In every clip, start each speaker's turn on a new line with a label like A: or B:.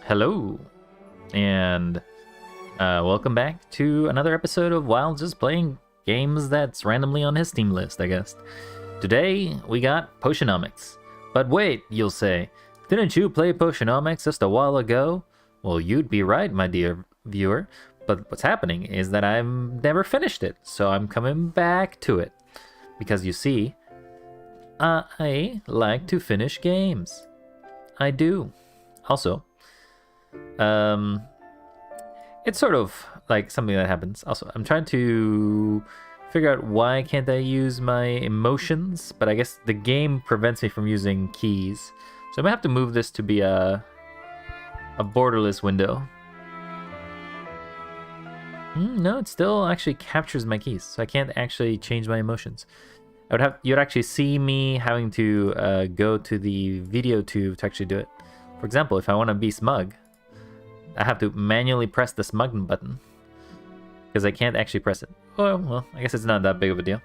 A: Hello, and welcome back to another episode of Wild just playing games that's randomly on his Steam list, I guess. Today, we got Potionomics. But wait, you'll say, didn't you play Potionomics just a while ago? Well, you'd be right, my dear viewer, but what's happening is that I've never finished it, so I'm coming back to it. Because you see, I like to finish games. I do. Also, it's sort of like something that happens. Also, I'm trying to figure out why can't I use my emotions, but I guess the game prevents me from using keys. So I'm gonna have to move this to be a borderless window. No, it still actually captures my keys, so I can't actually change my emotions. You'd actually see me having to go to the video tube to actually do it. For example, if I want to be smug, I have to manually press the smug button because I can't actually press it. Oh, well, I guess it's not that big of a deal.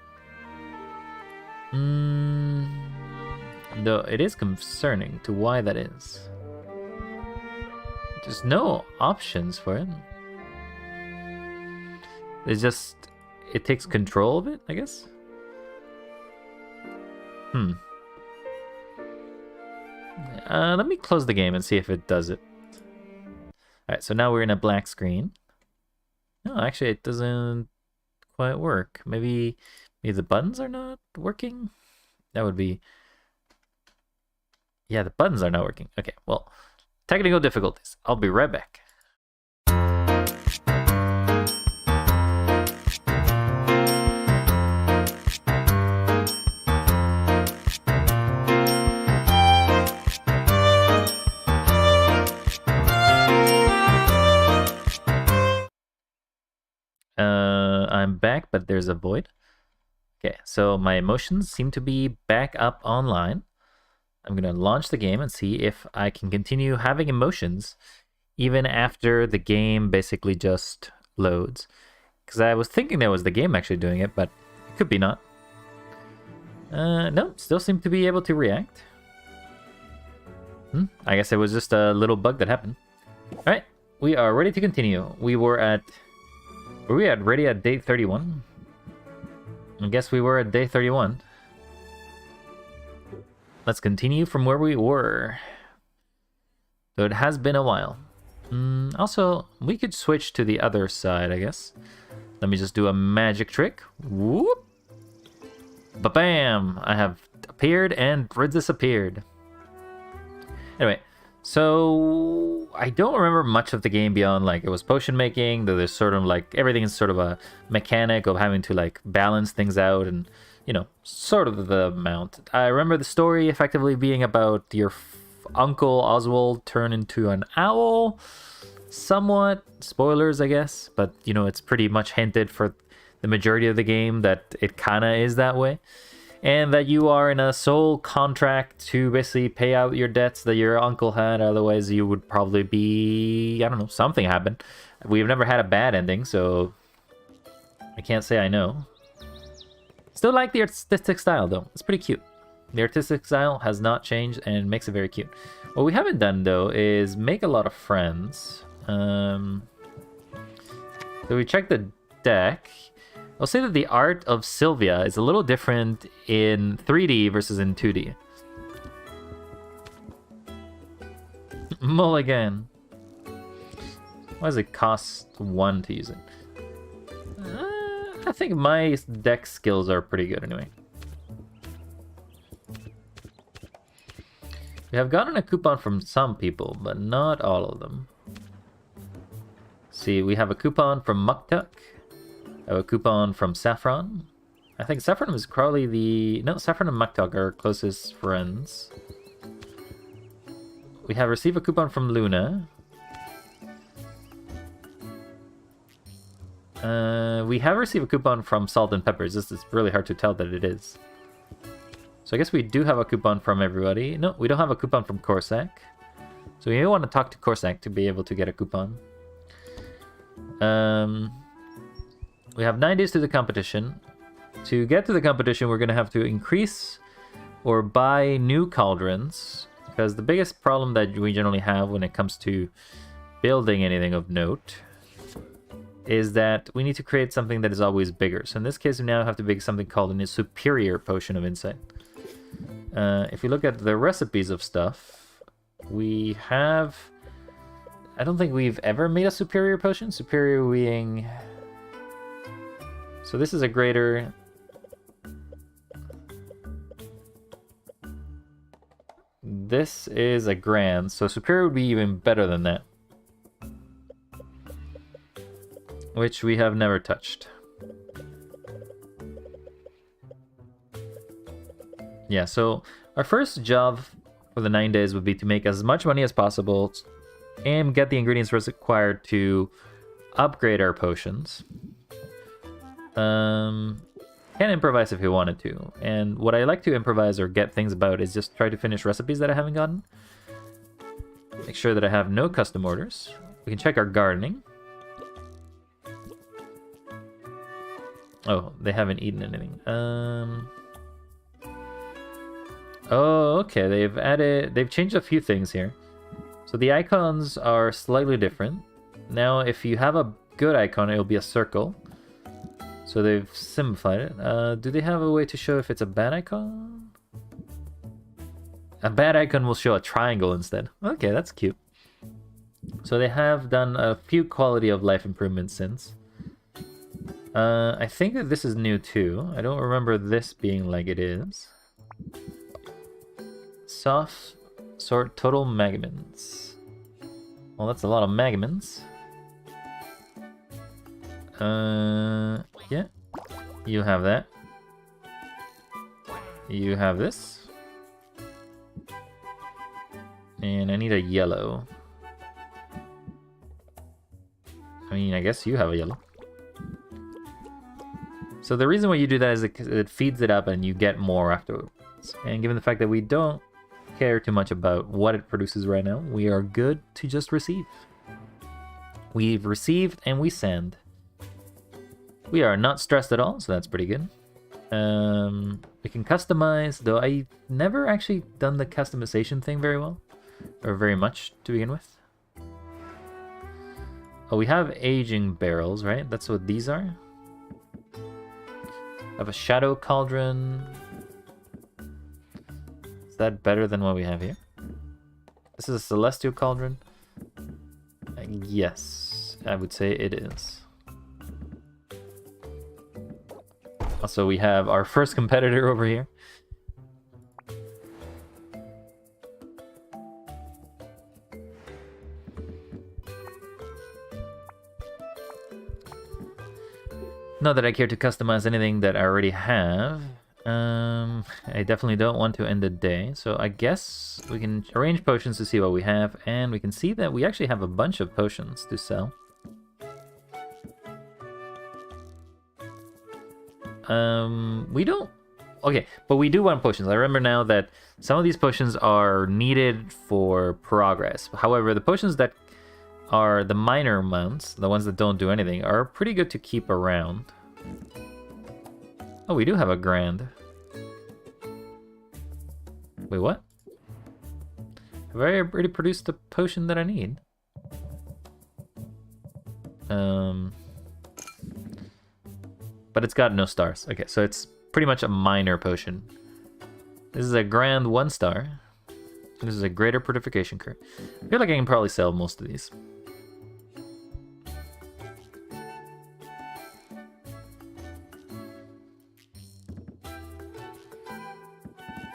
A: Though it is concerning to why that is. There's no options for it. It's just, it takes control of it, I guess. Let me close the game and see if it does it. Alright, so now we're in a black screen. No, actually it doesn't quite work. Maybe the buttons are not working? That would be... Yeah, the buttons are not working. Okay, well, technical difficulties. I'll be right back. I'm back, but there's a void. Okay, so my emotions seem to be back up online. I'm gonna launch the game and see if I can continue having emotions even after the game basically just loads. Because I was thinking that was the game actually doing it, but it could be not. No, still seem to be able to react. I guess it was just a little bug that happened. Alright, we are ready to continue. Were we ready at day 31? I guess we were at day 31. Let's continue from where we were. Though it has been a while. Also, we could switch to the other side, I guess. Let me just do a magic trick. Whoop! Ba-bam! I have appeared and disappeared. Anyway, so I don't remember much of the game beyond like it was potion making, though there's sort of like everything is sort of a mechanic of having to like balance things out and, you know, sort of the amount. I remember the story effectively being about your uncle Oswald turn into an owl. Somewhat spoilers, I guess, but you know, it's pretty much hinted for the majority of the game that it kind of is that way. And that you are in a sole contract to basically pay out your debts that your uncle had. Otherwise, you would probably be, I don't know, something happened. We've never had a bad ending, so I can't say I know. Still like the artistic style, though. It's pretty cute. The artistic style has not changed and makes it very cute. What we haven't done, though, is make a lot of friends. So we checked the deck. I'll say that the art of Sylvia is a little different in 3D versus in 2D. Mulligan. Why does it cost 1 to use it? I think my deck skills are pretty good anyway. We have gotten a coupon from some people, but not all of them. See, we have a coupon from Muktuk. I have a coupon from Saffron. I think Saffron was probably the... No, Saffron and Muktuk are closest friends. We have received a coupon from Luna. We have received a coupon from Salt and Peppers. This is really hard to tell that it is. So I guess we do have a coupon from everybody. No, we don't have a coupon from Corsac. So we may want to talk to Corsac to be able to get a coupon. We have 9 days to the competition. To get to the competition, we're going to have to increase or buy new cauldrons Because the biggest problem that we generally have when it comes to building anything of note is that we need to create something that is always bigger. So in this case, we now have to make something called a superior potion of insight. If you look at the recipes of stuff, we have... I don't think we've ever made a superior potion. Superior being... So this is a greater... This is a grand, so superior would be even better than that. Which we have never touched. Yeah, so our first job for the 9 days would be to make as much money as possible and get the ingredients required to upgrade our potions. Can improvise if you wanted to. And what I like to improvise or get things about is just try to finish recipes that I haven't gotten. Make sure that I have no custom orders. We can check our gardening. Oh, they haven't eaten anything. Oh, okay. They've changed a few things here. So the icons are slightly different. Now, if you have a good icon, it'll be a circle. So they've simplified it. Do they have a way to show if it's a bad icon? A bad icon will show a triangle instead. Okay, that's cute. So they have done a few quality of life improvements since. I think that this is new too. I don't remember this being like it is. Soft sort total magamins. Well, that's a lot of magamins. Yeah. You have that. You have this. And I need a yellow. I mean, I guess you have a yellow. So the reason why you do that is it feeds it up and you get more afterwards. And given the fact that we don't care too much about what it produces right now, we are good to just receive. We've received and we send. We are not stressed at all, so that's pretty good. We can customize, though I've never actually done the customization thing very well. Or very much, to begin with. Oh, we have aging barrels, right? That's what these are. I have a shadow cauldron. Is that better than what we have here? This is a celestial cauldron. Yes, I would say it is. Also, we have our first competitor over here. Not that I care to customize anything that I already have. I definitely don't want to end the day. So I guess we can arrange potions to see what we have. And we can see that we actually have a bunch of potions to sell. We don't... Okay, but we do want potions. I remember now that some of these potions are needed for progress. However, the potions that are the minor amounts, the ones that don't do anything, are pretty good to keep around. Oh, we do have a grand. Wait, what? Have I already produced the potion that I need? But it's got no stars. Okay, so it's pretty much a minor potion. This is a grand 1 star. This is a greater purification curve. I feel like I can probably sell most of these.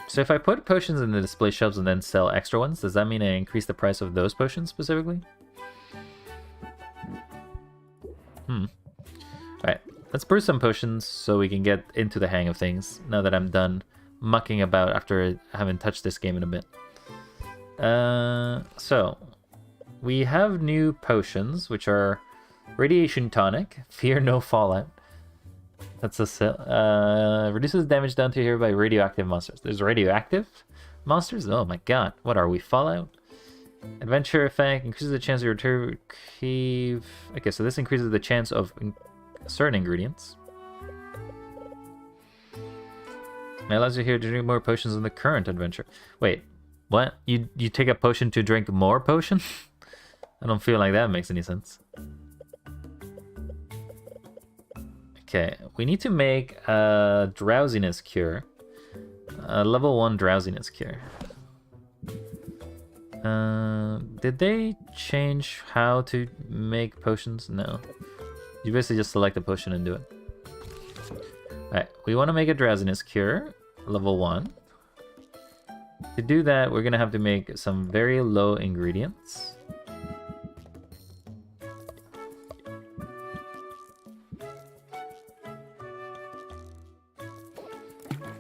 A: So if I put potions in the display shelves and then sell extra ones, does that mean I increase the price of those potions specifically? Alright, let's brew some potions so we can get into the hang of things now that I'm done mucking about after I haven't touched this game in a bit. So, we have new potions, which are Radiation Tonic, Fear No Fallout. That's a sell. Reduces damage done to here by radioactive monsters. There's radioactive monsters? Oh my god. What are we? Fallout? Adventure effect. Increases the chance of retrieve... Okay, so this increases the chance of certain ingredients. It allows you here to drink more potions in the current adventure. Wait. What? You take a potion to drink more potion? I don't feel like that makes any sense. Okay, we need to make a drowsiness cure. A level 1 drowsiness cure. Did they change how to make potions? No. You basically just select a potion and do it. Alright, we want to make a drowsiness cure, level 1. To do that, we're going to have to make some very low ingredients.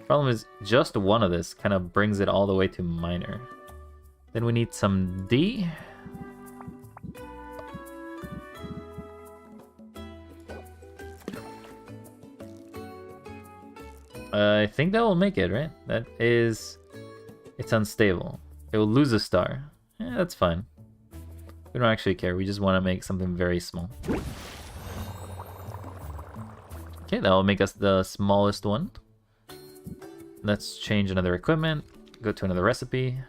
A: Problem is, just one of this kind of brings it all the way to minor. Then we need some D. I think that will make it, right? That is... It's unstable. It will lose a star. Yeah, that's fine. We don't actually care. We just want to make something very small. Okay, that will make us the smallest one. Let's change another equipment. Go to another recipe.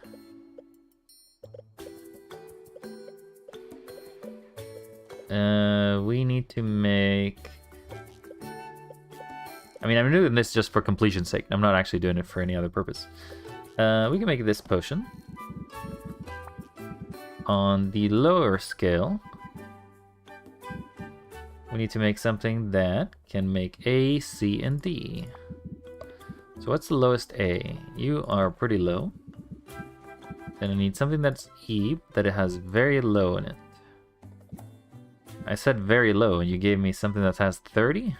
A: We need to make... I mean, I'm doing this just for completion's sake. I'm not actually doing it for any other purpose. We can make this potion. On the lower scale, we need to make something that can make A, C, and D. So what's the lowest A? You are pretty low. Then I need something that's E, that it has very low in it. I said very low, and you gave me something that has 30?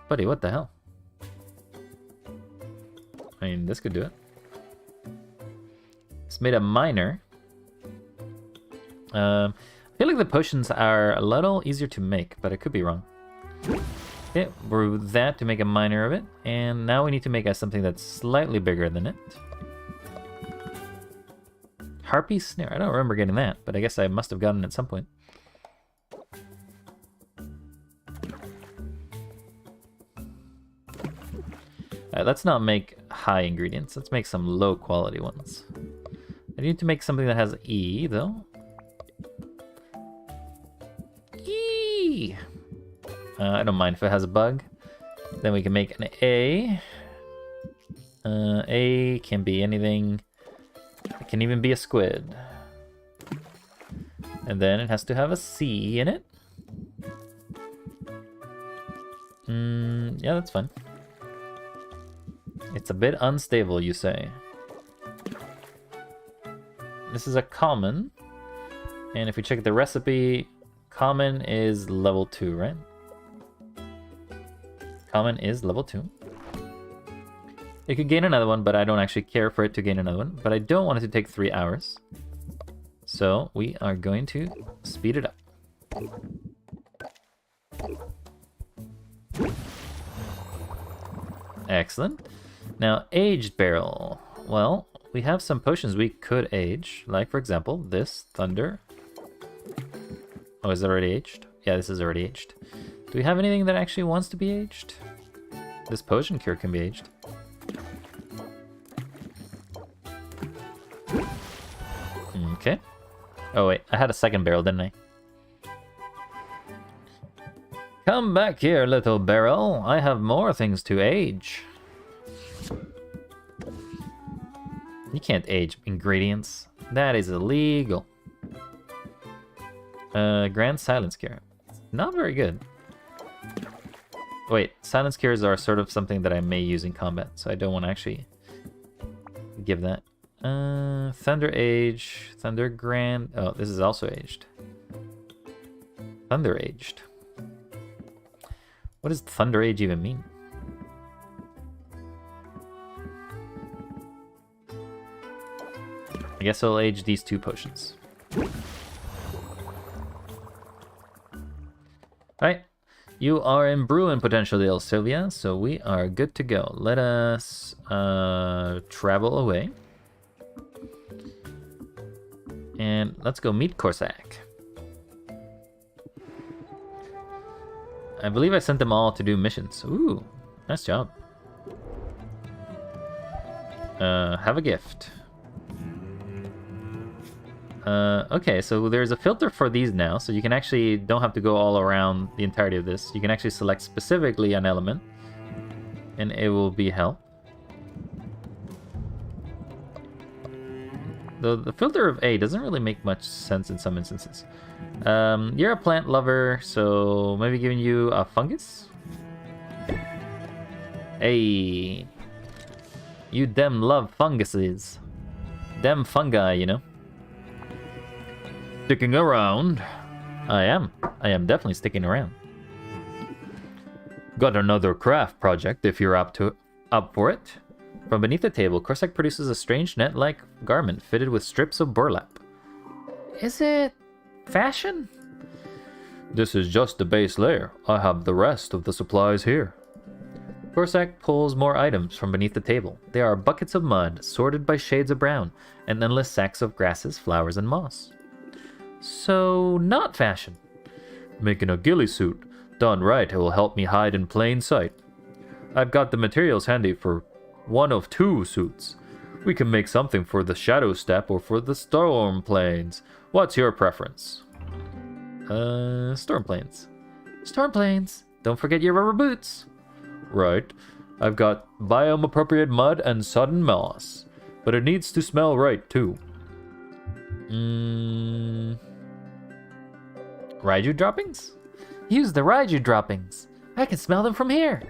A: Buddy, what the hell? I mean, this could do it. It's made a minor. I feel like the potions are a little easier to make, but I could be wrong. Okay, brew that to make a minor of it. And now we need to make something that's slightly bigger than it. Harpy Snare. I don't remember getting that, but I guess I must have gotten it at some point. Alright, let's not make high ingredients. Let's make some low quality ones. I need to make something that has E, though. E! I don't mind if it has a bug. Then we can make an A. A can be anything. It can even be a squid. And then it has to have a C in it. Yeah, that's fine. It's a bit unstable, you say. This is a common. And if we check the recipe, common is level 2, right? Common is level 2. It could gain another one, but I don't actually care for it to gain another one. But I don't want it to take 3 hours. So we are going to speed it up. Excellent. Now, aged barrel. Well, we have some potions we could age. Like, for example, this Thunder. Oh, is it already aged? Yeah, this is already aged. Do we have anything that actually wants to be aged? This potion cure can be aged. Okay. Oh, wait. I had a second barrel, didn't I? Come back here, little barrel. I have more things to age. You can't age ingredients. That is illegal. Grand Silence Cure. Not very good. Wait, Silence Cures are sort of something that I may use in combat, so I don't want to actually give that. Thunder Age, Thunder Grand... Oh, this is also aged. Thunder Aged. What does Thunder Age even mean? I guess I'll age these 2 potions. Alright. You are in Bruin potential, Sylvia, so we are good to go. Let us travel away. And let's go meet Corsac. I believe I sent them all to do missions. Ooh, nice job. Have a gift. Okay, so there's a filter for these now, so you can actually don't have to go all around the entirety of this. You can actually select specifically an element, and it will be hell. The filter of A doesn't really make much sense in some instances. You're a plant lover, so maybe giving you a fungus? Hey, you dem love funguses. Dem fungi, you know. Sticking around. I am definitely sticking around. Got another craft project if you're up for it. From beneath the table, Corsac produces a strange net-like garment fitted with strips of burlap. Is it fashion? This is just the base layer. I have the rest of the supplies here. Corsac pulls more items from beneath the table. They are buckets of mud, sorted by shades of brown, and endless sacks of grasses, flowers, and moss. So, not fashion. Making a ghillie suit. Done right, it will help me hide in plain sight. I've got the materials handy for one of two suits. We can make something for the Shadow Steppe or for the Storm Plains. What's your preference? Storm Plains. Storm Plains. Don't forget your rubber boots. Right. I've got biome-appropriate mud and sodden moss. But it needs to smell right, too. Raiju droppings? Use the Raiju droppings. I can smell them from here.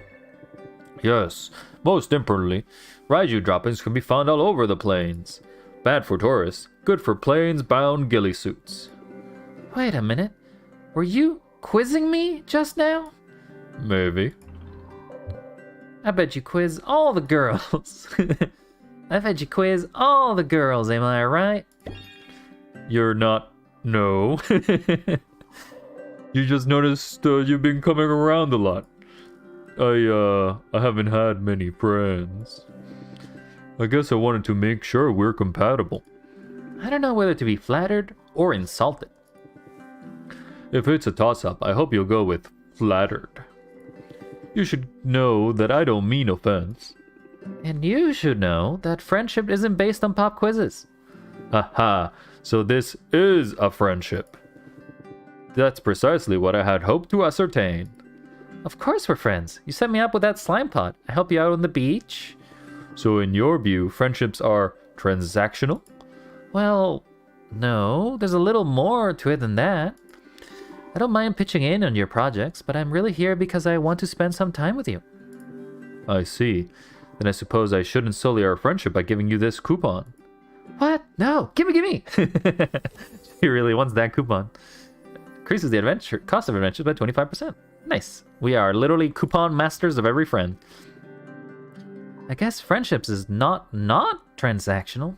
A: Yes, most importantly, Raiju droppings can be found all over the plains. Bad for tourists, good for plains-bound ghillie suits. Wait a minute. Were you quizzing me just now? Maybe. I bet you quiz all the girls. I bet you quiz all the girls, am I right? You're not... No. You just noticed you've been coming around a lot. I haven't had many friends. I guess I wanted to make sure we're compatible. I don't know whether to be flattered or insulted. If it's a toss-up, I hope you'll go with flattered. You should know that I don't mean offense. And you should know that friendship isn't based on pop quizzes. Aha, so this is a friendship. That's precisely what I had hoped to ascertain. Of course we're friends. You set me up with that slime pot. I help you out on the beach. So in your view, friendships are transactional? Well, no. There's a little more to it than that. I don't mind pitching in on your projects, but I'm really here because I want to spend some time with you. I see. Then I suppose I shouldn't sully our friendship by giving you this coupon. What? No, gimme! She really wants that coupon. Increases the cost of adventures by 25%. Nice. We are literally coupon masters of every friend. I guess friendships is not transactional.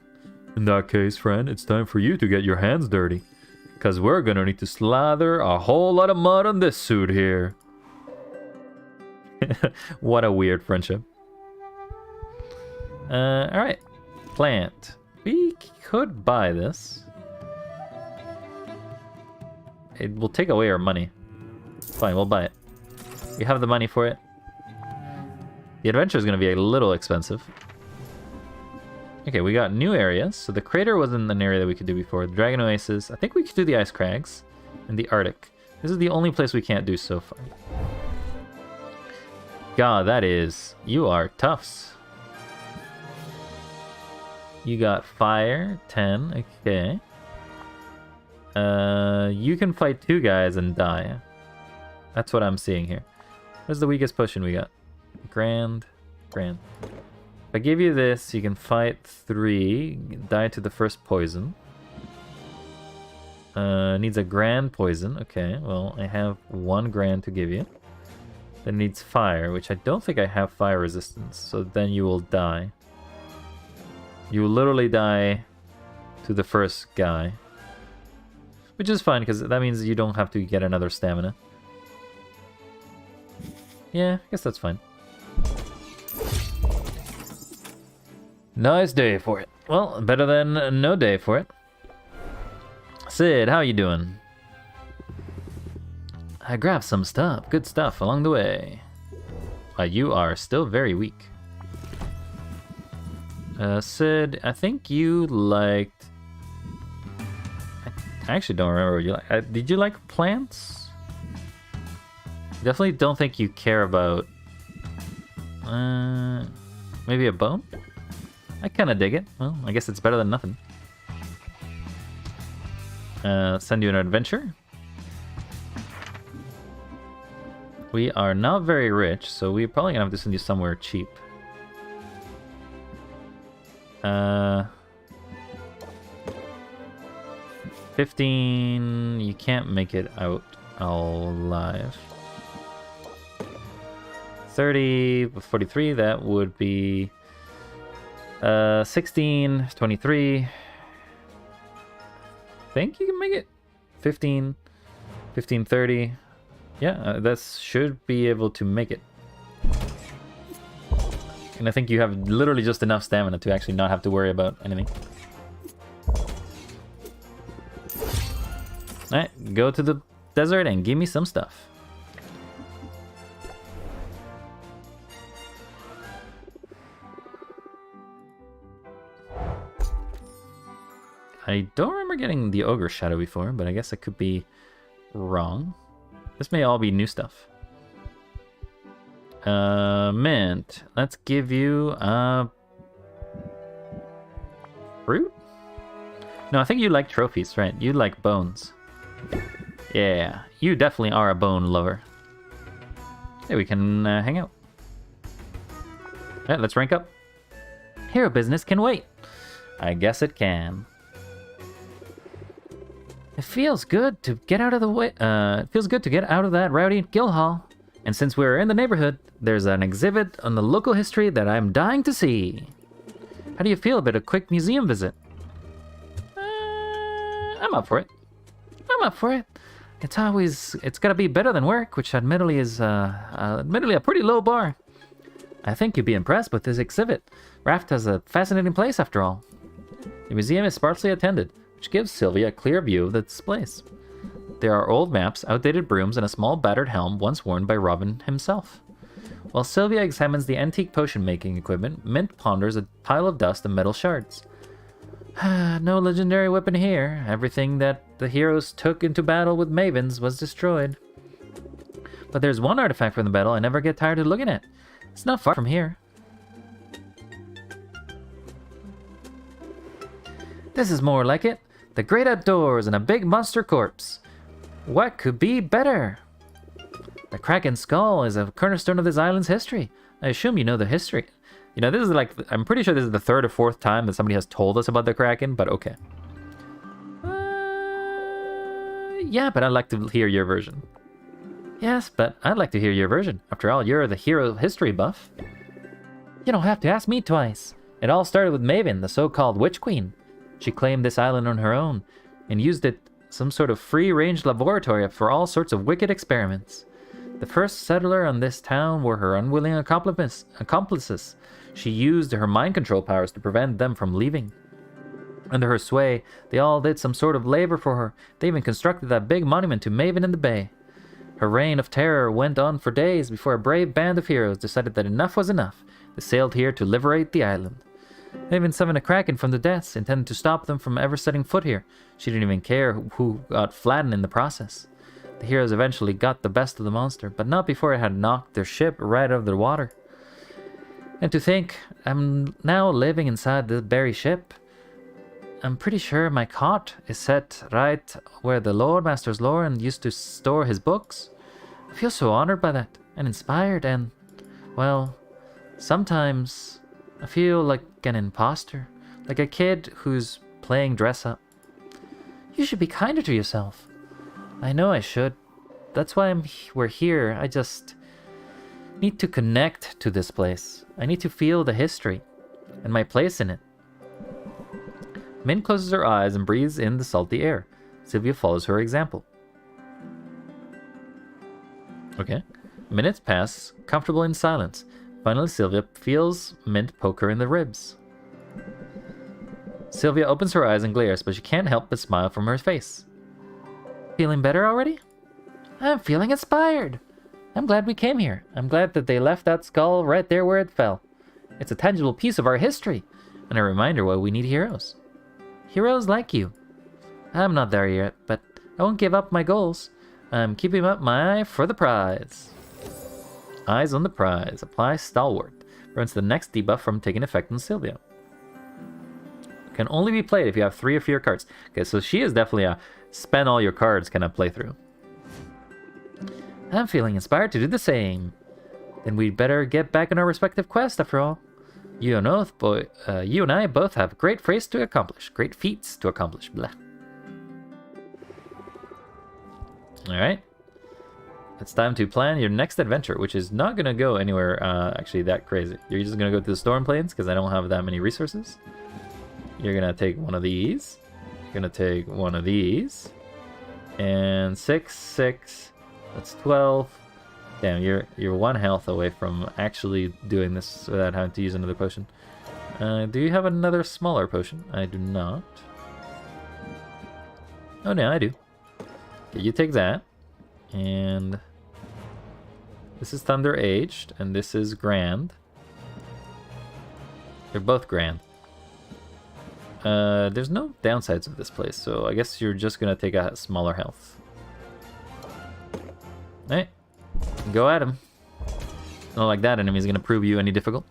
A: In that case, friend, it's time for you to get your hands dirty. Because we're gonna need to slather a whole lot of mud on this suit here. What a weird friendship. Alright. Plant. We could buy this. It will take away our money. Fine, we'll buy it. We have the money for it. The adventure is going to be a little expensive. Okay, we got new areas. So the crater wasn't an area that we could do before. The Dragon Oasis. I think we could do the Ice Crags. And the Arctic. This is the only place we can't do so far. God, that is... You are toughs. You got fire. 10. Okay. You can fight 2 guys and die. That's what I'm seeing here. What's the weakest potion we got? Grand. If I give you this, you can fight 3, die to the first poison. Needs a grand poison. Okay, well, I have 1 grand to give you. Then needs fire, which I don't think I have fire resistance, so then you will die. You will literally die to the first guy. Which is fine, because that means you don't have to get another stamina. Yeah, I guess that's fine. Nice day for it. Well, better than no day for it. Sid, how you doing? I grabbed some stuff, good stuff along the way. You are still very weak. Sid, I think you liked I actually don't remember what you like. Did you like plants? Definitely don't think you care about... maybe a bone? I kind of dig it. Well, I guess it's better than nothing. Send you an adventure. We are not very rich, so we're probably gonna have to send you somewhere cheap. 15... You can't make it out alive. 30, 43, that would be... 16, 23... I think you can make it. 15, 15, 30. Yeah, that should be able to make it. And I think you have literally just enough stamina to actually not have to worry about anything. Alright, go to the desert and give me some stuff. I don't remember getting the Ogre Shadow before, but I guess I could be wrong. This may all be new stuff. Mint. Let's give you fruit? No, I think you like trophies, right? You like bones. Yeah, you definitely are a bone lover. Hey, we can hang out. Alright, let's rank up. Hero business can wait. I guess it can. It feels good to get out of the way. It feels good to get out of that rowdy guild hall. And since we're in the neighborhood, there's an exhibit on the local history that I'm dying to see. How do you feel about a quick museum visit? I'm up for it. I'm up for it. It's gotta be better than work, which admittedly is admittedly a pretty low bar. I think you'd be impressed with this exhibit. Raft has a fascinating place after all. The museum is sparsely attended, which gives Sylvia a clear view of the displays. There are old maps, outdated brooms, and a small battered helm once worn by Robin himself. While Sylvia examines the antique potion-making equipment, Mint ponders a pile of dust and metal shards. No legendary weapon here. Everything that the heroes took into battle with mavens was destroyed. But there's one artifact from the battle I never get tired of looking at. It's not far from here. This is more like it. The great outdoors and a big monster corpse. What could be better? The Kraken skull is a cornerstone of this island's history. I assume you know the history. You know, this is like, I'm pretty sure this is the third or fourth time that somebody has told us about the Kraken, but okay. Yeah, but I'd like to hear your version. Yes, but I'd like to hear your version. After all, you're the hero history buff. You don't have to ask me twice. It all started with Maven, the so-called Witch Queen. She claimed this island on her own, and used it some sort of free-range laboratory for all sorts of wicked experiments. The first settler on this town were her unwilling accomplices. She used her mind control powers to prevent them from leaving. Under her sway, they all did some sort of labor for her. They even constructed that big monument to Maven in the Bay. Her reign of terror went on for days before a brave band of heroes decided that enough was enough. They sailed here to liberate the island. They even summoned a Kraken from the depths, intended to stop them from ever setting foot here. She didn't even care who got flattened in the process. The heroes eventually got the best of the monster, but not before it had knocked their ship right out of the water. And to think, I'm now living inside the berry ship. I'm pretty sure my cot is set right where the Lord Master's Lauren used to store his books. I feel so honored by that, and inspired, and, well, sometimes I feel like an imposter, like a kid who's playing dress up. You should be kinder to yourself. I know I should. That's why we're here. I just need to connect to this place. I need to feel the history and my place in it. Min closes her eyes and breathes in the salty air. Sylvia follows her example. Okay. Minutes pass, comfortable in silence. Finally, Sylvia feels Mint poke her in the ribs. Sylvia opens her eyes and glares, but she can't help but smile from her face. Feeling better already? I'm feeling inspired. I'm glad we came here. I'm glad that they left that skull right there where it fell. It's a tangible piece of our history, and a reminder why we need heroes. Heroes like you. I'm not there yet, but I won't give up my goals. I'm keeping up my eye for the prize. Eyes on the prize. Apply Stalwart. Prevents the next debuff from taking effect on Sylvia. Can only be played if you have 3 or fewer cards. Okay, so she is definitely a spend all your cards kind of playthrough. I'm feeling inspired to do the same. Then we'd better get back on our respective quest after all. You and I both have great feats to accomplish. Great feats to accomplish. Blah. Alright. It's time to plan your next adventure, which is not going to go anywhere actually that crazy. You're just going to go to the Storm Plains because I don't have that many resources. You're going to take one of these. You're going to take one of these. And 6, 6. That's 12. Damn, you're 1 health away from actually doing this without having to use another potion. Do you have another smaller potion? I do not. Oh, no, I do. Okay, you take that. And this is Thunder Aged, and this is Grand. They're both Grand. There's no downsides of this place, so I guess you're just gonna take a smaller health. Alright. Go at him. Not like that enemy's gonna prove you any difficult.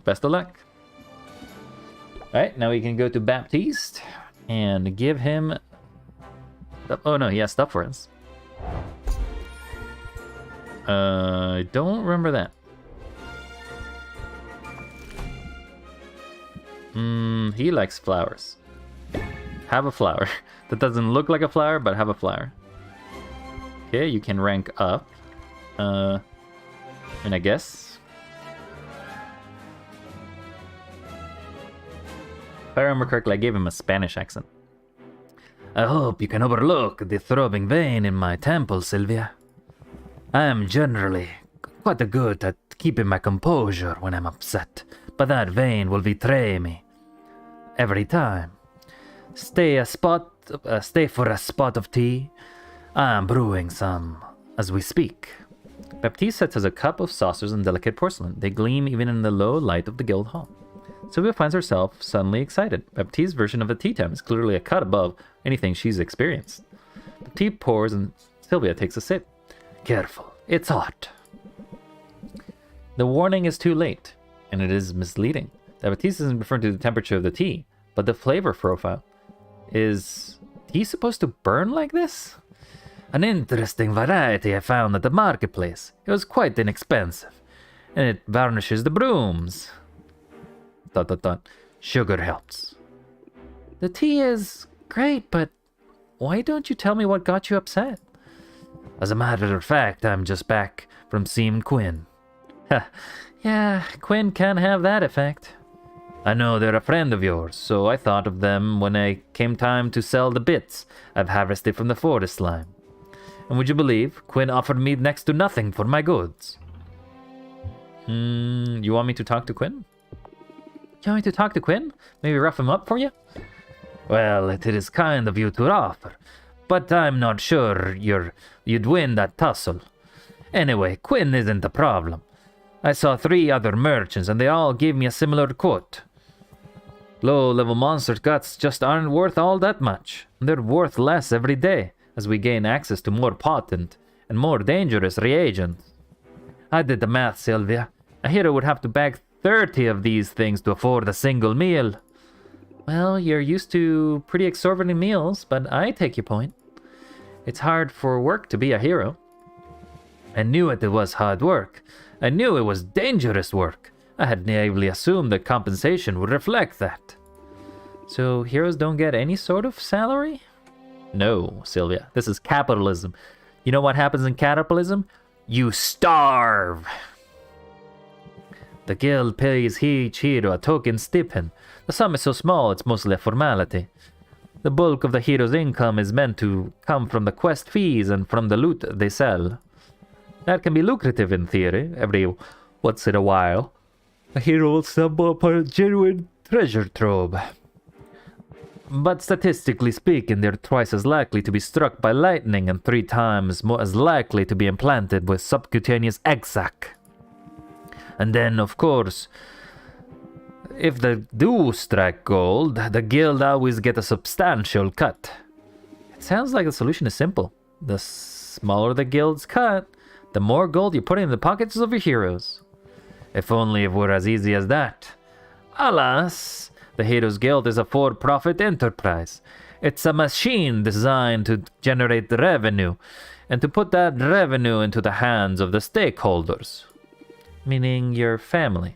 A: Best of luck. Alright, now we can go to Baptiste and give him... Oh no, he has stuff for us. I don't remember that. He likes flowers. Have a flower. That doesn't look like a flower, but have a flower. Okay, you can rank up. And I guess... If I remember correctly, I gave him a Spanish accent. I hope you can overlook the throbbing vein in my temple, Sylvia. I am generally quite good at keeping my composure when I'm upset, but that vein will betray me every time. Stay for a spot of tea. I am brewing some as we speak. Baptiste sets us a cup of saucers and delicate porcelain. They gleam even in the low light of the guild hall. Sylvia finds herself suddenly excited. Baptiste's version of a tea time is clearly a cut above anything she's experienced. The tea pours and Sylvia takes a sip. Careful, it's hot. The warning is too late, and it is misleading. Baptiste isn't referring to the temperature of the tea, but the flavor profile. Is tea supposed to burn like this? An interesting variety I found at the marketplace. It was quite inexpensive, and it varnishes the brooms. ... Sugar helps. The tea is great, but why don't you tell me what got you upset? As a matter of fact, I'm just back from seeing Quinn. Yeah, Quinn can have that effect. I know they're a friend of yours, so I thought of them when it came time to sell the bits I've harvested from the forest slime. And would you believe, Quinn offered me next to nothing for my goods. You want me to talk to Quinn? You want me to talk to Quinn? Maybe rough him up for you? Well, it is kind of you to offer, but I'm not sure you'd win that tussle. Anyway, Quinn isn't the problem. I saw 3 other merchants and they all gave me a similar quote. Low-level monster guts just aren't worth all that much. They're worth less every day as we gain access to more potent and more dangerous reagents. I did the math, Sylvia. A hero would have to bag 30 of these things to afford a single meal. Well, you're used to pretty exorbitant meals, but I take your point. It's hard for work to be a hero. I knew it was hard work. I knew it was dangerous work. I had naively assumed that compensation would reflect that. So heroes don't get any sort of salary? No, Sylvia. This is capitalism. You know what happens in capitalism? You starve. The guild pays each hero a token stipend. The sum is so small it's mostly a formality. The bulk of the hero's income is meant to come from the quest fees and from the loot they sell. That can be lucrative in theory. Every once in a while, a hero will stumble upon a genuine treasure trove. But statistically speaking, they're twice as likely to be struck by lightning and 3 times more as likely to be implanted with subcutaneous egg sac. And then, of course, if they do strike gold, the guild always get a substantial cut. It sounds like the solution is simple. The smaller the guild's cut, the more gold you put in the pockets of your heroes. If only it were as easy as that. Alas, the Heroes Guild is a for-profit enterprise. It's a machine designed to generate revenue, and to put that revenue into the hands of the stakeholders. Meaning your family.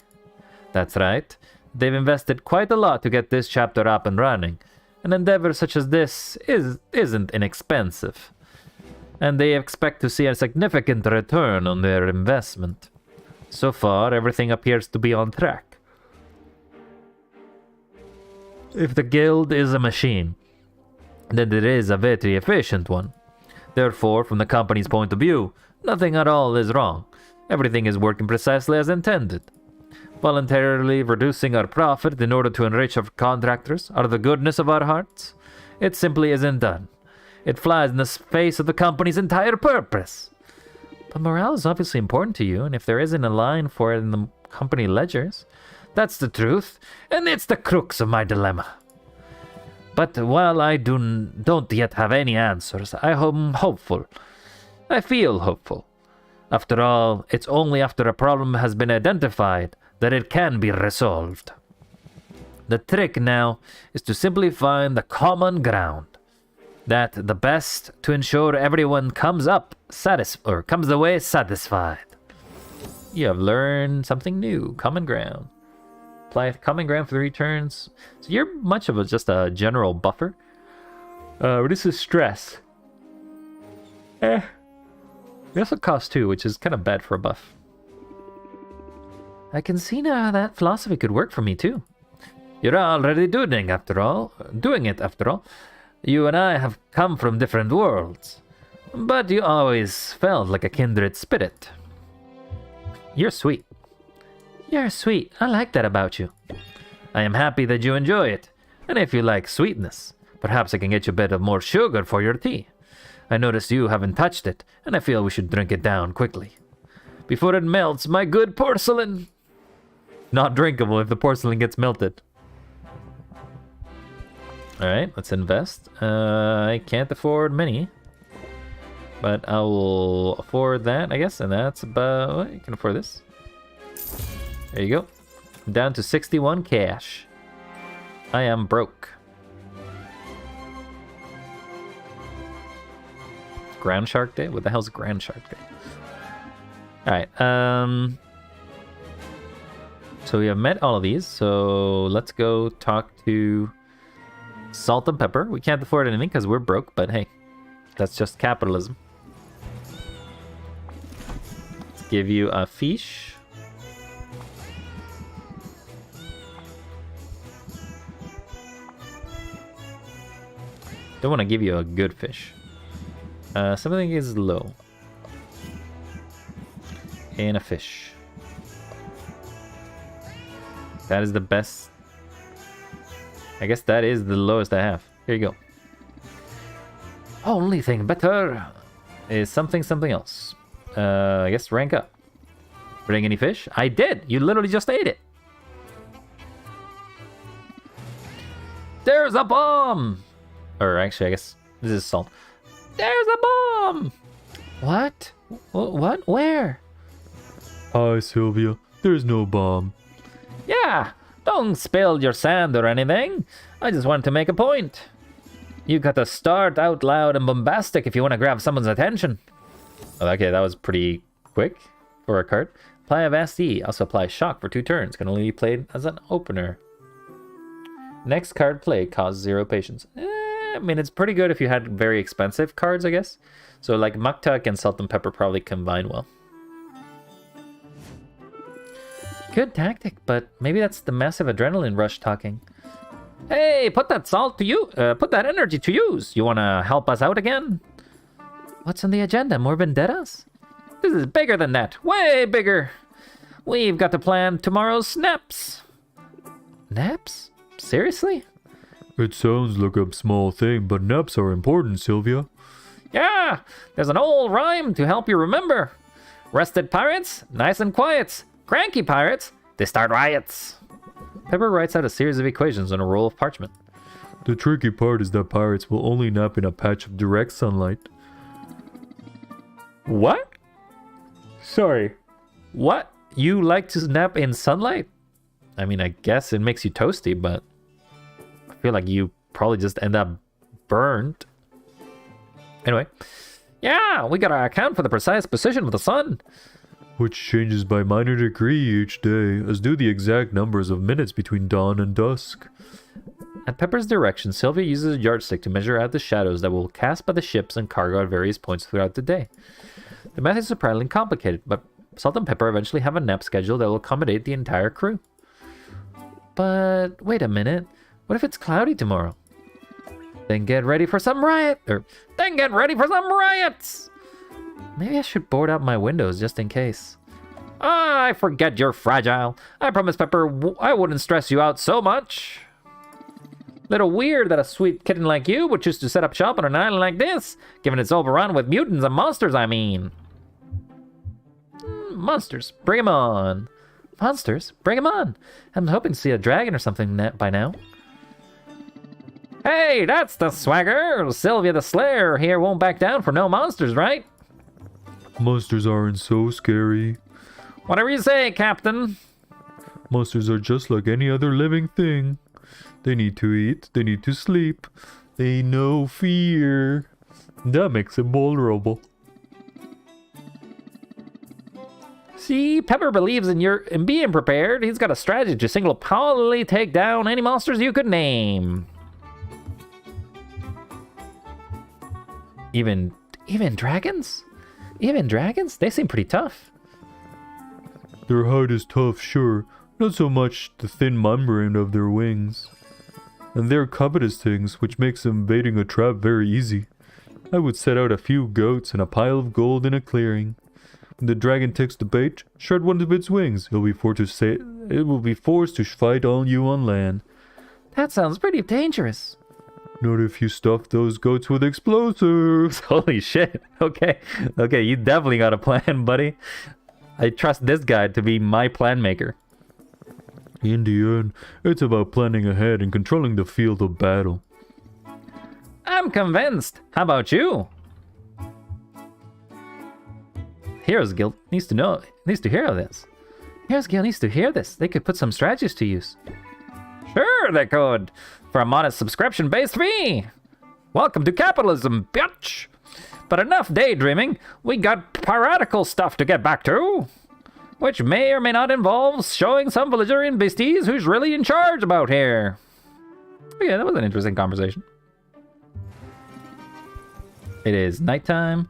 A: That's right. They've invested quite a lot to get this chapter up and running. An endeavor such as this isn't inexpensive. And they expect to see a significant return on their investment. So far, everything appears to be on track. If the guild is a machine, then it is a very efficient one. Therefore, from the company's point of view, nothing at all is wrong. Everything is working precisely as intended. Voluntarily reducing our profit in order to enrich our contractors out of the goodness of our hearts? It simply isn't done. It flies in the face of the company's entire purpose. But morale is obviously important to you, and if there isn't a line for it in the company ledgers, that's the truth, and it's the crux of my dilemma. But while I don't yet have any answers, I am hopeful. I feel hopeful. After all, it's only after a problem has been identified that it can be resolved. The trick now is to simply find the common ground. That the best to ensure everyone comes away satisfied. You have learned something new. Common ground. Apply common ground for 3 turns. So you're much of just a general buffer. Reduces stress. It also costs 2, which is kind of bad for a buff. I can see now how that philosophy could work for me too. You're already doing it after all. You and I have come from different worlds. But you always felt like a kindred spirit. You're sweet. You're sweet. I like that about you. I am happy that you enjoy it. And if you like sweetness, perhaps I can get you a bit of more sugar for your tea. I notice you haven't touched it, and I feel we should drink it down quickly. Before it melts, my good porcelain. Not drinkable if the porcelain gets melted. Alright, let's invest. I can't afford many. But I will afford that, I guess. And that's about... You can afford this. There you go. Down to 61 cash. I am broke. Ground Shark Day? What the hell's Ground Shark Day? Alright, so we have met all of these, so let's go talk to Salt and Pepper. We can't afford anything because we're broke, but hey, that's just capitalism. Let's give you a fish. Don't want to give you a good fish. Something is low. And a fish. That is the best. I guess that is the lowest I have. Here you go. Only thing better is something else. I guess rank up. Bring any fish? I did! You literally just ate it! There's a bomb! Or actually, I guess this is salt. There's a bomb! What? What? Where?
B: Hi, Sylvia. There's no bomb.
A: Yeah, don't spill your sand or anything. I just wanted to make a point. You got to start out loud and bombastic if you want to grab someone's attention. Oh, okay, that was pretty quick for a card. Apply a Vast E. Also apply Shock for 2 turns. Can only be played as an opener. Next card play costs 0 patience. I mean, it's pretty good if you had very expensive cards, I guess. So like Muktak and Salt and Pepper probably combine well. Good tactic, but maybe that's the massive adrenaline rush talking. Hey, put that salt to you. Put that energy to use. You want to help us out again? What's on the agenda? More vendettas? This is bigger than that. Way bigger. We've got to plan tomorrow's snaps. Naps? Seriously?
B: It sounds like a small thing, but naps are important, Sylvia.
A: Yeah, there's an old rhyme to help you remember. Rested pirates, nice and quiet. Cranky pirates? They start riots. Pepper writes out a series of equations on a roll of parchment.
B: The tricky part is that pirates will only nap in a patch of direct sunlight.
A: What? Sorry. What? You like to nap in sunlight? I mean, I guess it makes you toasty, but I feel like you probably just end up burned. Anyway. Yeah, we gotta account for the precise position of the sun.
B: Which changes by minor degree each day, as do the exact numbers of minutes between dawn and dusk.
A: At Pepper's direction, Sylvia uses a yardstick to measure out the shadows that will cast by the ships and cargo at various points throughout the day. The method is surprisingly complicated, but Salt and Pepper eventually have a nap schedule that will accommodate the entire crew. But wait a minute, what if it's cloudy tomorrow? Then get ready for some then get ready for some riots! Maybe I should board up my windows just in case. I forget you're fragile. I promise, Pepper, I wouldn't stress you out so much. Little weird that a sweet kitten like you would choose to set up shop on an island like this, given it's overrun with mutants and monsters, I mean. Monsters, bring 'em on. Monsters, bring 'em on. I'm hoping to see a dragon or something by now. Hey, that's the swagger. Sylvia the Slayer here won't back down for no monsters, right?
B: Monsters aren't so scary.
A: Whatever you say, Captain.
B: Monsters are just like any other living thing. They need to eat, they need to sleep. They know fear. That makes them vulnerable.
A: See, Pepper believes in being prepared. He's got a strategy to single-handedly take down any monsters you could name. Even dragons? Even dragons? They seem pretty tough.
B: Their hide is tough, sure. Not so much the thin membrane of their wings. And they're covetous things, which makes them baiting a trap very easy. I would set out a few goats and a pile of gold in a clearing. When the dragon takes the bait, shred one of its wings. It will be forced to fight on you on land.
A: That sounds pretty dangerous.
B: Not if you stuff those goats with explosives.
A: Holy shit. Okay, you definitely got a plan, buddy. I trust this guy to be my plan maker.
B: In the end, it's about planning ahead and controlling the field of battle.
A: I'm convinced. How about you? Heroes Guild needs to hear this. Heroes Guild needs to hear this. They could put some strategies to use. Sure, they could. For a modest subscription-based fee. Welcome to capitalism, bitch. But enough daydreaming. We got piratical stuff to get back to. Which may or may not involve showing some belligerent beasties who's really in charge about here. Yeah, that was an interesting conversation. It is nighttime.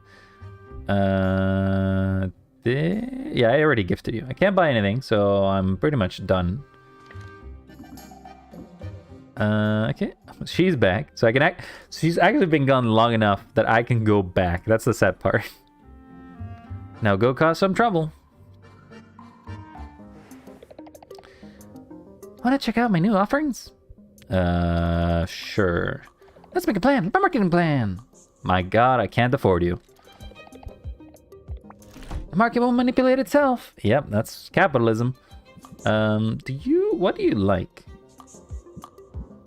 A: Yeah, I already gifted you. I can't buy anything, so I'm pretty much done. Okay, she's back, so I can she's actually been gone long enough that I can go back. That's the sad part. Now go cause some trouble. Want to check out my new offerings? Sure. Let's make a plan. My marketing plan. My God, I can't afford you. The market will manipulate itself. Yep, that's capitalism. What do you like?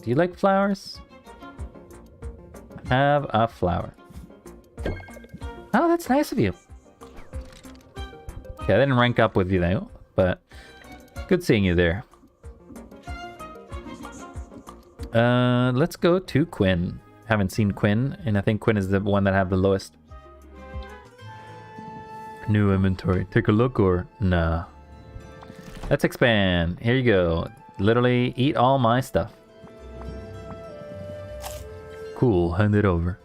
A: Do you like flowers? Have a flower. Oh, that's nice of you. Okay, I didn't rank up with you though, but good seeing you there. Let's go to Quinn. Haven't seen Quinn, and I think Quinn is the one that have the lowest. New inventory. Take a look or nah. Let's expand. Here you go. Literally eat all my stuff. Cool, hand it over.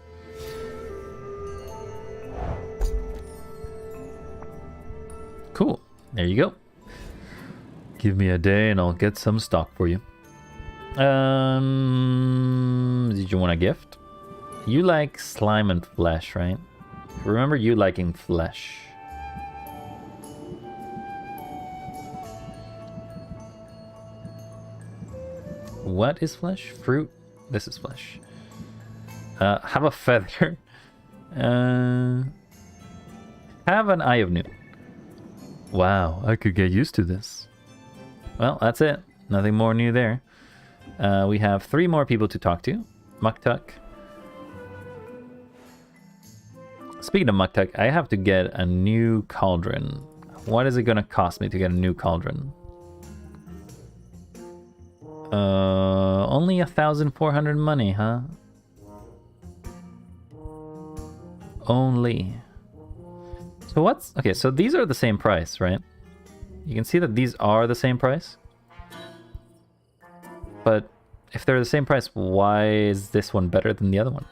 A: Cool, there you go. Give me a day and I'll get some stock for you. Did you want a gift? You like slime and flesh, right? Remember you liking flesh. What is flesh? Fruit? This is flesh. Have a feather. Have an eye of Newt. Wow, I could get used to this. Well, that's it. Nothing more new there. We have 3 more people to talk to. Muktuk. Speaking of Muktuk, I have to get a new cauldron. What is it going to cost me to get a new cauldron? Only 1,400 money, huh? Only. So what's... Okay, so these are the same price, right? You can see that these are the same price. But if they're the same price, why is this one better than the other one?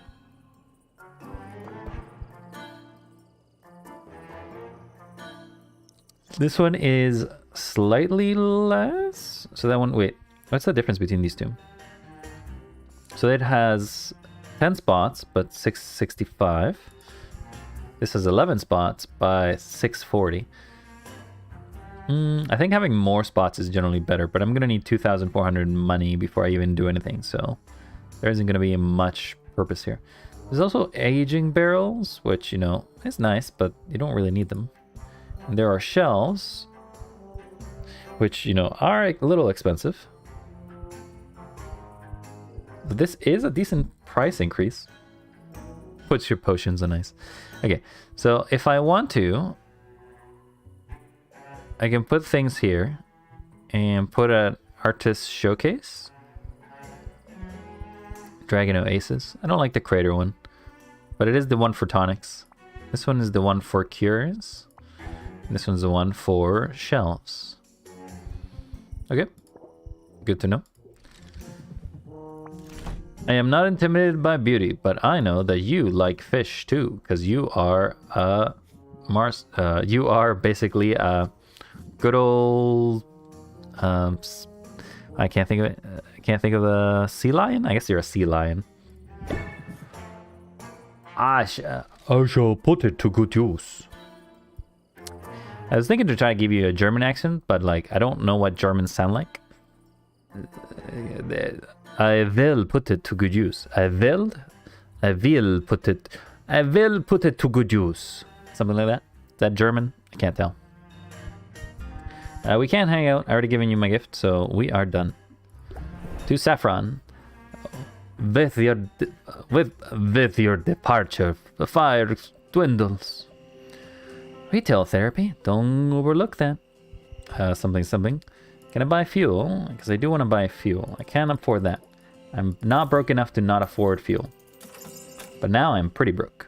A: This one is slightly less. So that one, wait, what's the difference between these two? So it has 10 spots, but 665. This has 11 spots by 640. I think having more spots is generally better, but I'm going to need 2,400 money before I even do anything, so there isn't going to be much purpose here. There's also aging barrels, which, you know, is nice, but you don't really need them. And there are shelves, which, you know, are a little expensive. But this is a decent price increase. Puts your potions on ice. Okay, so if I want to, I can put things here and put an artist showcase. Dragon Oasis. I don't like the crater one, but it is the one for tonics. This one is the one for cures. And this one's the one for shelves. Okay, good to know. I am not intimidated by beauty, but I know that you like fish too, because you are you are basically a good old I can't think of it. I can't think of a sea lion. I guess you're a sea lion. I shall put it to good use. I was thinking to try to give you a German accent, but like I don't know what Germans sound like. I will put it to good use. I will put it to good use. Something like that. Is that German? I can't tell. We can't hang out. I already given you my gift, so we are done. To Saffron. With your departure, the fire dwindles. Retail therapy. Don't overlook that. Something. Can I buy fuel? Because I do want to buy fuel. I can't afford that. I'm not broke enough to not afford fuel. But now I'm pretty broke.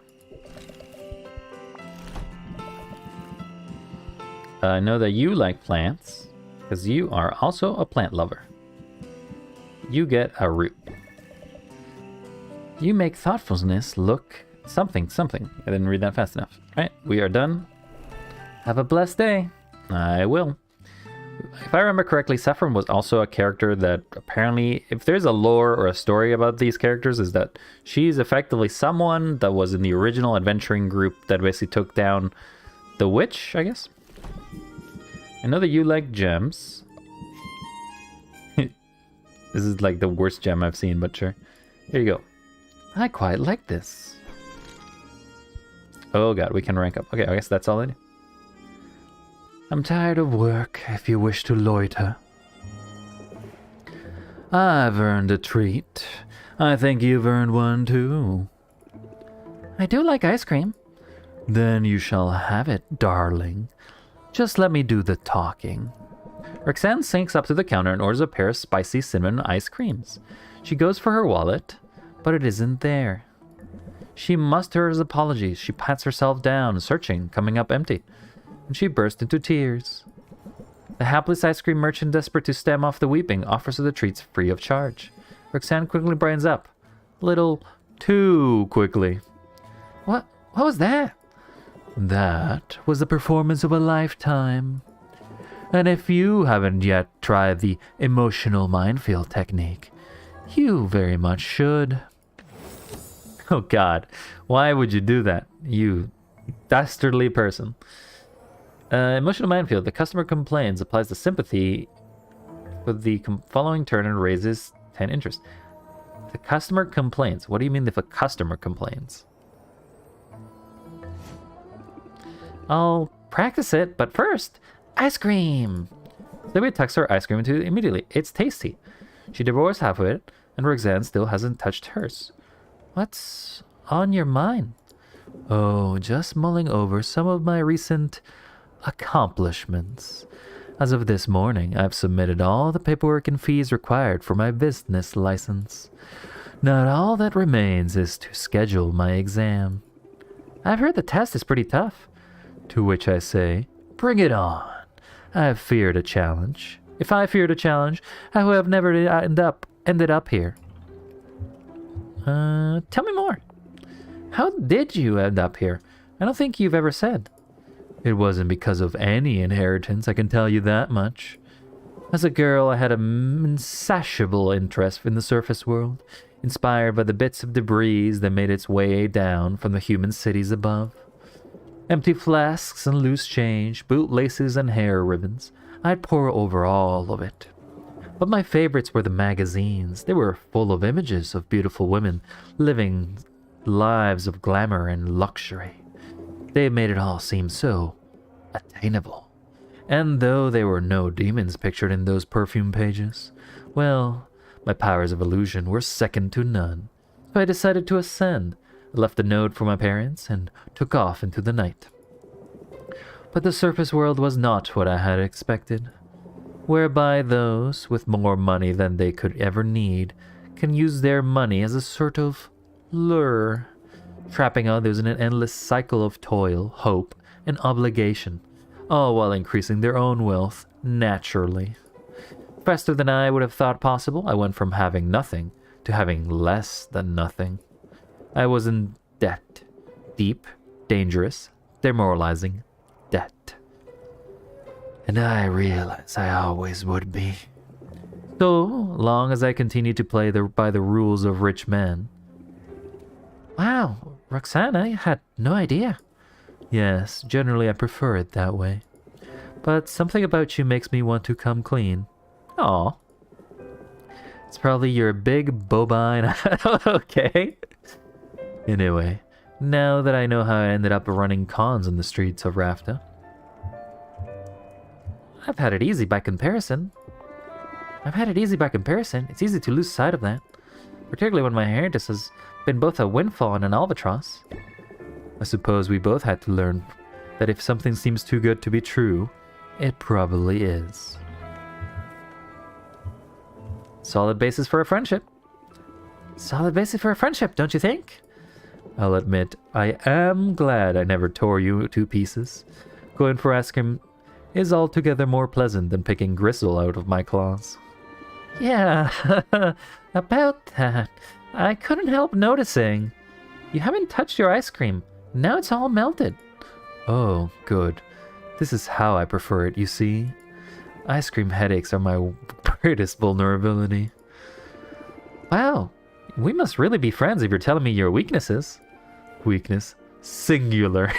A: I know that you like plants, because you are also a plant lover. You get a root. You make thoughtfulness look something. I didn't read that fast enough. All right, we are done. Have a blessed day. I will. If I remember correctly, Saffron was also a character that apparently, if there's a lore or a story about these characters, is that she's effectively someone that was in the original adventuring group that basically took down the witch, I guess. I know that you like gems. This is like the worst gem I've seen, but sure. Here you go. I quite like this. Oh god, we can rank up. Okay, I guess that's all I do. I'm tired of work, if you wish to loiter. I've earned a treat. I think you've earned one too. I do like ice cream. Then you shall have it, darling. Just let me do the talking. Roxanne sinks up to the counter and orders a pair of spicy cinnamon ice creams. She goes for her wallet, but it isn't there. She musters apologies. She pats herself down, searching, coming up empty. And she burst into tears. The hapless ice cream merchant, desperate to stem off the weeping, offers her the treats free of charge. Roxanne quickly brightens up. A little too quickly. What was that? That was the performance of a lifetime. And if you haven't yet tried the emotional minefield technique, you very much should. Oh god, why would you do that, you dastardly person? Emotional minefield. The customer complains, applies the sympathy with the following turn and raises 10 interest. The customer complains. What do you mean if a customer complains? I'll practice it, but first, Ice cream! Sylvia tucks her ice cream into it immediately. It's tasty. She devours half of it, and Roxanne still hasn't touched hers. What's on your mind? Oh, just mulling over some of my recent accomplishments. As of this morning, I've submitted all the paperwork and fees required for my business license. Now all that remains is to schedule my exam. I've heard the test is pretty tough. To which I say, bring it on. I have feared a challenge. If I feared a challenge, I would have never ended up here. Tell me more. How did you end up here? I don't think you've ever said. It wasn't because of any inheritance, I can tell you that much. As a girl, I had an insatiable interest in the surface world, inspired by the bits of debris that made its way down from the human cities above. Empty flasks and loose change, bootlaces and hair ribbons. I'd pore over all of it. But my favorites were the magazines. They were full of images of beautiful women living lives of glamour and luxury. They made it all seem so attainable. And though there were no demons pictured in those perfume pages, well, my powers of illusion were second to none. So I decided to ascend. I left a note for my parents and took off into the night. But the surface world was not what I had expected, whereby those with more money than they could ever need can use their money as a sort of lure, trapping others in an endless cycle of toil, hope, and obligation, all while increasing their own wealth naturally. Faster than I would have thought possible, I went from having nothing to having less than nothing. I was in debt. Deep, dangerous, demoralizing debt. And I realize I always would be. So long as I continue to play by the rules of rich men. Wow, Roxanne, I had no idea. Yes, generally I prefer it that way. But something about you makes me want to come clean. Aw. It's probably your big bovine. Okay. Anyway, now that I know how I ended up running cons in the streets of Rafta, I've had it easy by comparison. It's easy to lose sight of that. Particularly when my inheritance has been both a windfall and an albatross. I suppose we both had to learn that if something seems too good to be true, it probably is. Solid basis for a friendship. Solid basis for a friendship, don't you think? I'll admit, I am glad I never tore you to pieces. Going for ice cream is altogether more pleasant than picking gristle out of my claws. Yeah, about that. I couldn't help noticing. You haven't touched your ice cream. Now it's all melted. Oh, good. This is how I prefer it, you see. Ice cream headaches are my greatest vulnerability. Wow, we must really be friends if you're telling me your weaknesses. Weakness. Singular.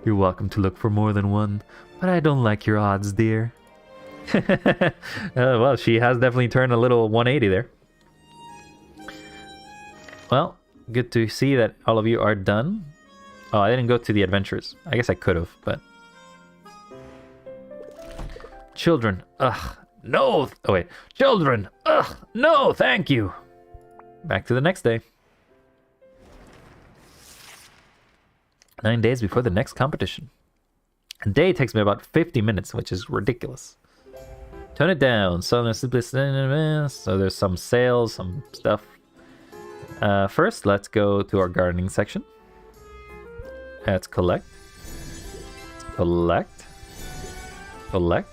A: You're welcome to look for more than one, but I don't like your odds, dear. Well, she has definitely turned a little 180 there. Well, good to see that all of you are done. Oh, I didn't go to the adventures. I guess I could have, but... Children. Ugh. No. Oh, wait. Children. Ugh. No, thank you. Back to the next day. 9 days before the next competition. A day takes me about 50 minutes, which is ridiculous. Tone it down. So there's some sales, some stuff. First, let's go to our gardening section. Let's collect. Collect. Collect.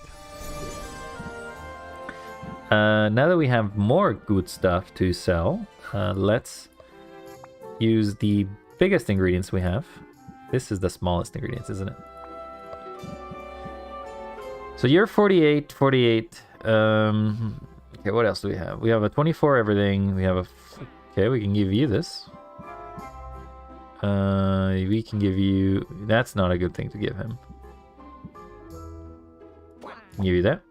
A: Now that we have more good stuff to sell, let's use the biggest ingredients we have. This is the smallest ingredients, isn't it? So you're 48, 48. Okay, what else do we have? We have a 24 everything. We have a... Okay, we can give you this. We can give you... That's not a good thing to give him. Give you that.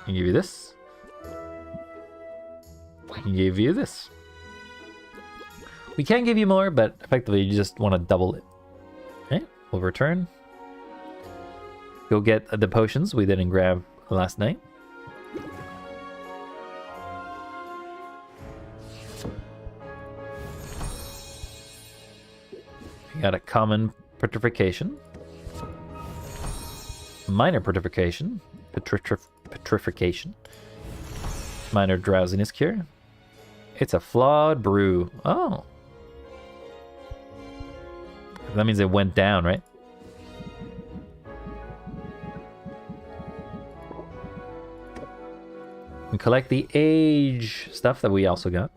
A: Can give you this. Can give you this. We can give you more, but effectively you just want to double it. Okay, we'll return. go get the potions we didn't grab last night. We got a common petrification. Minor petrification. Petrification. Minor drowsiness cure. It's a flawed brew. Oh. That means it went down, right? And collect the age stuff that we also got.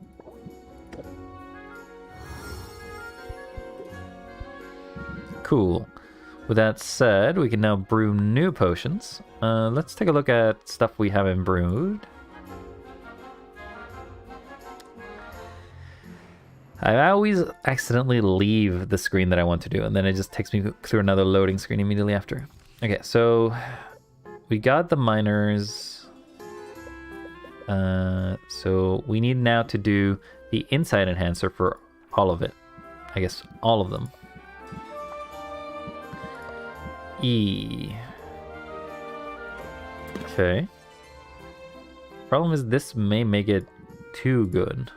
A: Cool. With that said, we can now brew new potions. Let's take a look at stuff we haven't brewed. I always accidentally leave the screen that I want to do, and then it just takes me through another loading screen immediately after. Okay, so we got the miners. So we need now to do the insight enhancer for all of it. I guess all of them. E. Okay. Problem is this may make it too good.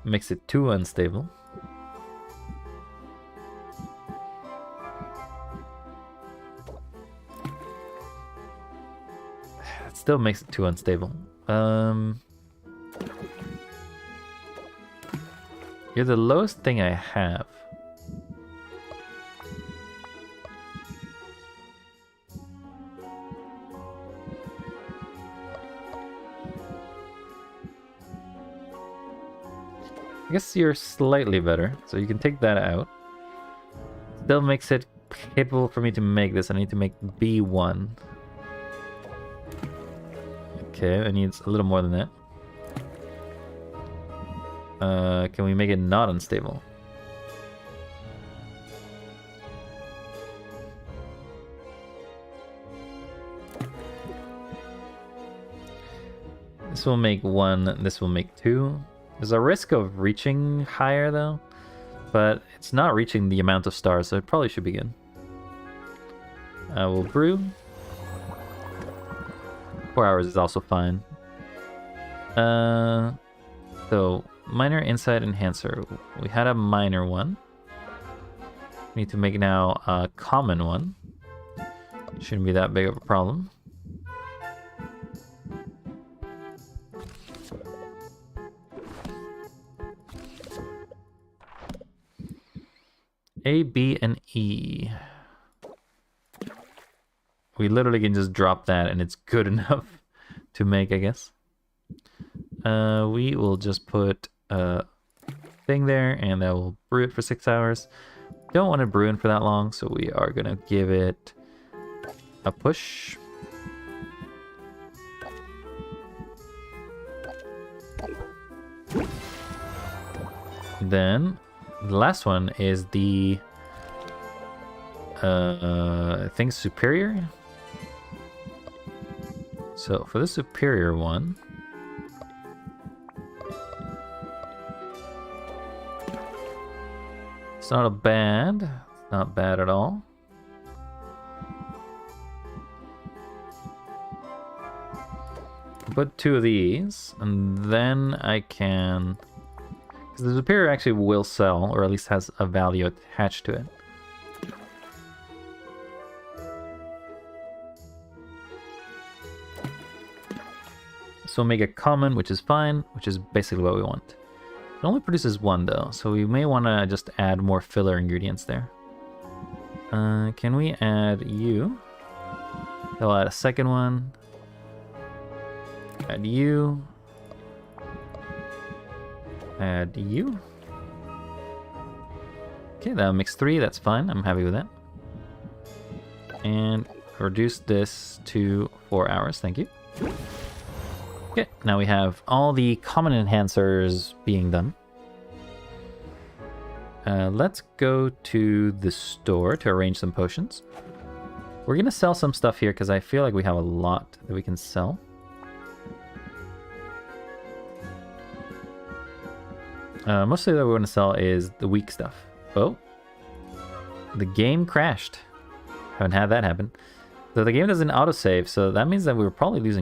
A: Makes it too unstable. It still makes it too unstable. You're the lowest thing I have. I guess you're slightly better, so you can take that out. Still makes it capable for me to make this. I need to make B1. Okay, I need a little more than that. Can we make it not unstable? This will make 1, this will make 2. There's a risk of reaching higher though, but it's not reaching the amount of stars, so it probably should be good. We'll brew. 4 hours is also fine. So minor insight enhancer. We had a minor one. We need to make now a common one. Shouldn't be that big of a problem. A, B, and E. We literally can just drop that and it's good enough to make, I guess. We will just put a thing there and that will brew it for 6 hours. Don't want to brew in for that long, so we are going to give it a push. Then the last one is the I think superior. So for the superior one, it's not not bad at all. Put 2 of these, and then I can, because the superior actually will sell, or at least has a value attached to it. So we'll make a common, which is fine, which is basically what we want. It only produces 1 though, so we may want to just add more filler ingredients there. Can we add you? I'll add a second one. Add you. Add you. Okay, that makes 3, that's fine, I'm happy with that. And reduce this to 4 hours, thank you. Okay, now we have all the common enhancers being done. Let's go to the store to arrange some potions. We're gonna sell some stuff here because I feel like we have a lot that we can sell. Mostly that we're going to sell is the weak stuff. Oh, the game crashed. Haven't had that happen. So the game doesn't autosave, so that means that we were probably losing